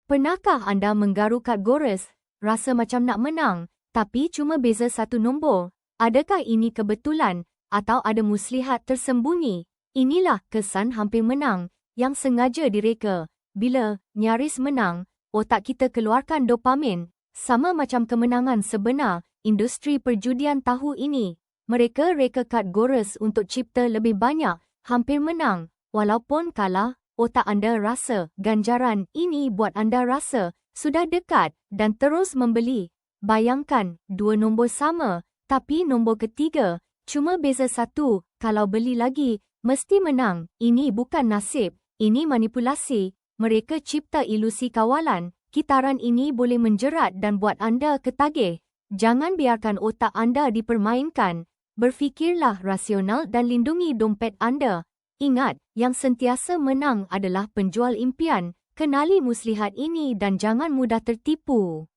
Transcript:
Pernahkah anda menggaru kad gores, rasa macam nak menang, tapi cuma beza satu nombor? Adakah ini kebetulan, atau ada muslihat tersembunyi? Inilah kesan hampir menang, yang sengaja direka. Bila nyaris menang, otak kita keluarkan dopamin. Sama macam kemenangan sebenar, industri perjudian tahu ini. Mereka reka kad gores untuk cipta lebih banyak, hampir menang. Walaupun kalah, otak anda rasa ganjaran ini buat anda rasa sudah dekat dan terus membeli. Bayangkan, dua nombor sama, tapi nombor ketiga cuma beza satu. Kalau beli lagi, mesti menang. Ini bukan nasib, ini manipulasi. Mereka cipta ilusi kawalan. Kitaran ini boleh menjerat dan buat anda ketagih. Jangan biarkan otak anda dipermainkan. Berfikirlah rasional dan lindungi dompet anda. Ingat, yang sentiasa menang adalah penjual impian. Kenali muslihat ini dan jangan mudah tertipu.